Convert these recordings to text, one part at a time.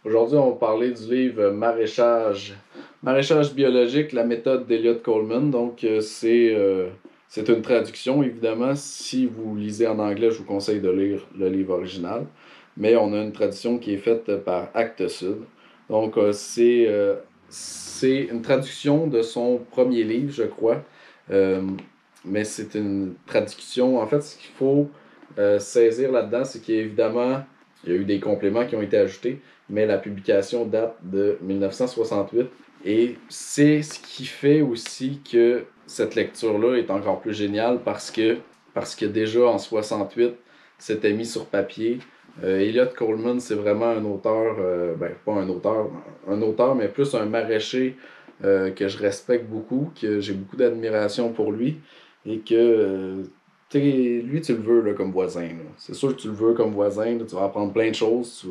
Aujourd'hui, on va parler du livre Maraîchage biologique, la méthode d'Eliot Coleman. C'est une traduction, évidemment. Si vous lisez en anglais, je vous conseille de lire le livre original. Mais on a une traduction qui est faite par Actes Sud. C'est une traduction de son premier livre, je crois. Euh, mais c'est une traduction. En fait, ce qu'il faut saisir là-dedans, c'est qu'évidemment, il y a eu des compléments qui ont été ajoutés, mais la publication date de 1968. Et c'est ce qui fait aussi que cette lecture-là est encore plus géniale parce que déjà en 68, c'était mis sur papier. Eliot Coleman, c'est vraiment un auteur, pas un auteur, mais plus un maraîcher que je respecte beaucoup, que j'ai beaucoup d'admiration pour lui et que lui, tu le veux là, comme voisin. Là. C'est sûr que tu le veux comme voisin, là, tu vas apprendre plein de choses.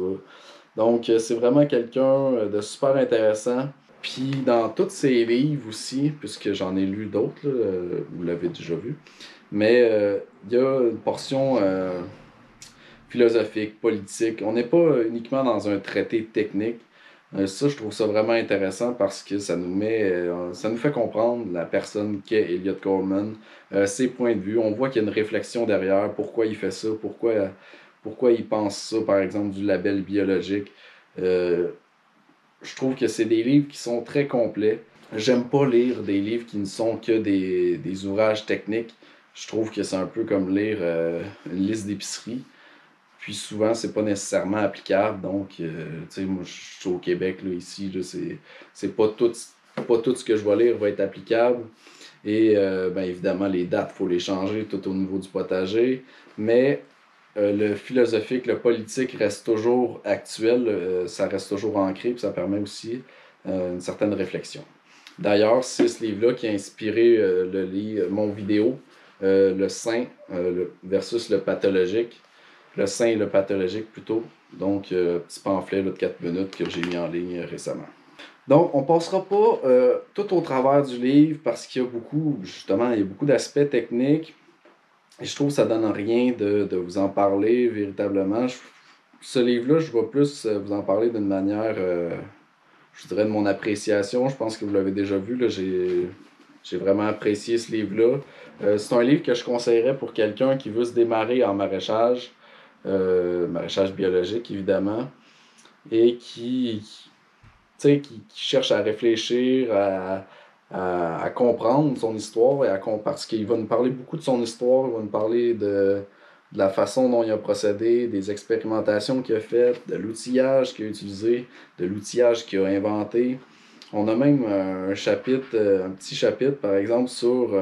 C'est vraiment quelqu'un de super intéressant. Puis dans tous ses livres aussi, puisque j'en ai lu d'autres, là, vous l'avez déjà vu, mais il y a une portion philosophique, politique. On n'est pas uniquement dans un traité technique. Ça, je trouve ça vraiment intéressant parce que ça nous fait comprendre la personne qu'est Eliot Coleman, ses points de vue. On voit qu'il y a une réflexion derrière, pourquoi il fait ça, pourquoi il pense ça, par exemple, du label biologique. Euh, je trouve que c'est des livres qui sont très complets. J'aime pas lire des livres qui ne sont que des ouvrages techniques. Je trouve que c'est un peu comme lire une liste d'épicerie. Puis souvent, c'est pas nécessairement applicable. Tu sais, moi, je suis au Québec, là, ici, là, c'est pas tout ce que je vais lire va être applicable. Et évidemment, les dates, il faut les changer tout au niveau du potager. Mais le philosophique, le politique reste toujours actuel, ça reste toujours ancré, puis ça permet aussi une certaine réflexion. D'ailleurs, c'est ce livre-là qui a inspiré mon vidéo, le sain versus le pathologique. Le sain et le pathologique plutôt. Petit pamphlet là, de 4 minutes que j'ai mis en ligne récemment. Donc, on passera pas tout au travers du livre parce qu'il y a beaucoup, justement, il y a beaucoup d'aspects techniques. Et je trouve que ça donne rien de vous en parler véritablement. Ce livre-là, je vais plus vous en parler d'une manière, je dirais, de mon appréciation. Je pense que vous l'avez déjà vu. Là, j'ai vraiment apprécié ce livre-là. C'est un livre que je conseillerais pour quelqu'un qui veut se démarrer en maraîchage, maraîchage biologique évidemment, et qui cherche à réfléchir, à comprendre son histoire, parce qu'il va nous parler beaucoup de son histoire, il va nous parler de la façon dont il a procédé, des expérimentations qu'il a faites, de l'outillage qu'il a utilisé, de l'outillage qu'il a inventé. On a même un petit chapitre par exemple sur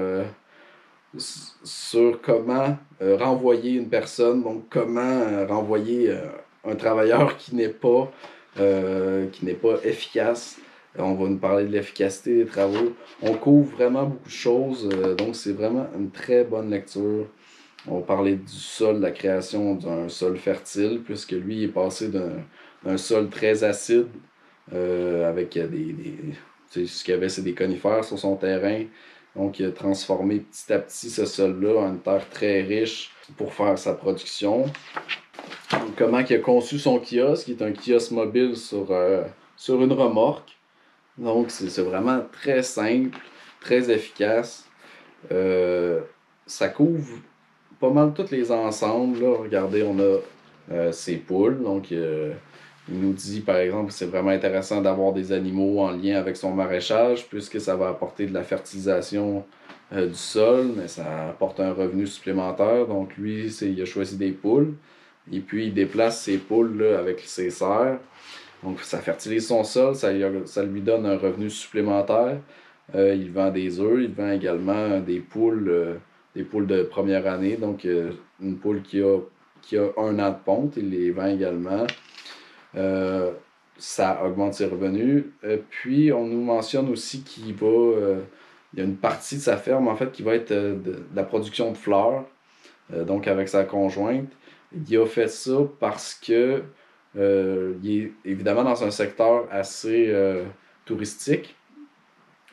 comment renvoyer une personne, donc comment renvoyer un travailleur qui n'est pas efficace. On va nous parler de l'efficacité des travaux. On couvre vraiment beaucoup de choses, donc c'est vraiment une très bonne lecture. On va parler du sol, de la création d'un sol fertile, puisque lui il est passé d'un sol très acide avec tu sais, ce qu'il y avait, c'est des conifères sur son terrain. Donc, il a transformé petit à petit ce sol-là en une terre très riche pour faire sa production. Comment il a conçu son kiosque, qui est un kiosque mobile sur une remorque. Donc, c'est vraiment très simple, très efficace. Euh, Ça couvre pas mal tous les ensembles. Là. Regardez, on a ces poules. Il nous dit, par exemple, que c'est vraiment intéressant d'avoir des animaux en lien avec son maraîchage, puisque ça va apporter de la fertilisation du sol, mais ça apporte un revenu supplémentaire. Donc, lui, il a choisi des poules. Et puis, il déplace ces poules-là avec ses serres. Donc, ça fertilise son sol, ça lui donne un revenu supplémentaire. Il vend des œufs, il vend également des poules de première année. Une poule qui a 1 an de ponte, il les vend également. Euh, Ça augmente ses revenus. Puis, on nous mentionne aussi il y a une partie de sa ferme, en fait, qui va être de la production de fleurs. Donc, avec sa conjointe. Il a fait ça parce que il est évidemment dans un secteur assez touristique.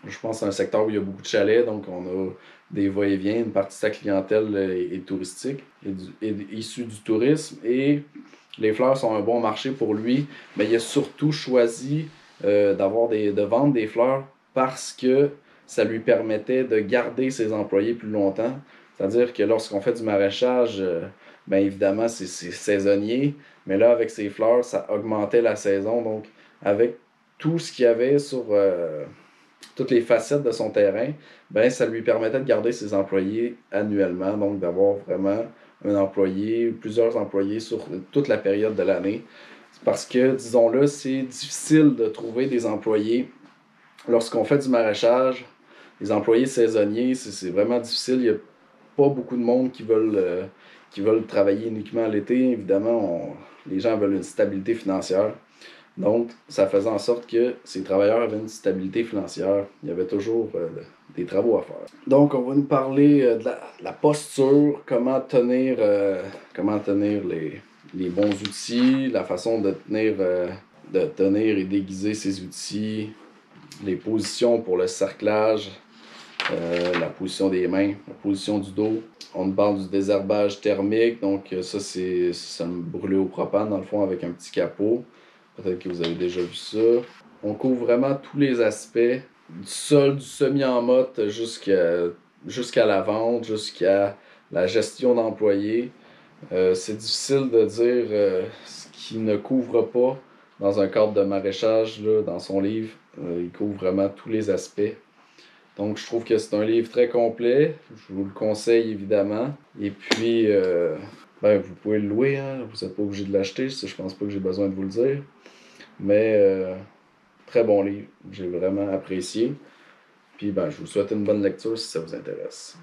Je pense que c'est un secteur où il y a beaucoup de chalets, donc on a des va-et-vient. Une partie de sa clientèle est touristique, est issue du tourisme. Et Les fleurs sont un bon marché pour lui, mais il a surtout choisi de vendre des fleurs parce que ça lui permettait de garder ses employés plus longtemps. C'est-à-dire que lorsqu'on fait du maraîchage, bien évidemment, c'est saisonnier, mais là, avec ses fleurs, ça augmentait la saison. Donc, avec tout ce qu'il y avait sur toutes les facettes de son terrain, ben, ça lui permettait de garder ses employés annuellement, donc d'avoir vraiment un employé, plusieurs employés sur toute la période de l'année. Parce que, disons-le, c'est difficile de trouver des employés lorsqu'on fait du maraîchage. Les employés saisonniers, c'est vraiment difficile. Il n'y a pas beaucoup de monde qui veulent travailler uniquement l'été. Évidemment, les gens veulent une stabilité financière. Donc, ça faisait en sorte que ces travailleurs avaient une stabilité financière. Il y avait toujours des travaux à faire. Donc, on va nous parler de la posture, comment tenir les bons outils, la façon de tenir et déguiser ces outils, les positions pour le cerclage, la position des mains, la position du dos. On parle du désherbage thermique, donc ça me brûlait au propane dans le fond avec un petit capot. Peut-être que vous avez déjà vu ça. On couvre vraiment tous les aspects, du sol, du semi-en-motte jusqu'à la vente, jusqu'à la gestion d'employés. C'est difficile de dire ce qu'il ne couvre pas dans un cadre de maraîchage, là, dans son livre. Il couvre vraiment tous les aspects. Donc, je trouve que c'est un livre très complet. Je vous le conseille évidemment. Et puis, ben, vous pouvez le louer, hein. Vous n'êtes pas obligé de l'acheter. Ça, je pense pas que j'ai besoin de vous le dire. Mais, très bon livre. J'ai vraiment apprécié. Puis, ben, je vous souhaite une bonne lecture si ça vous intéresse.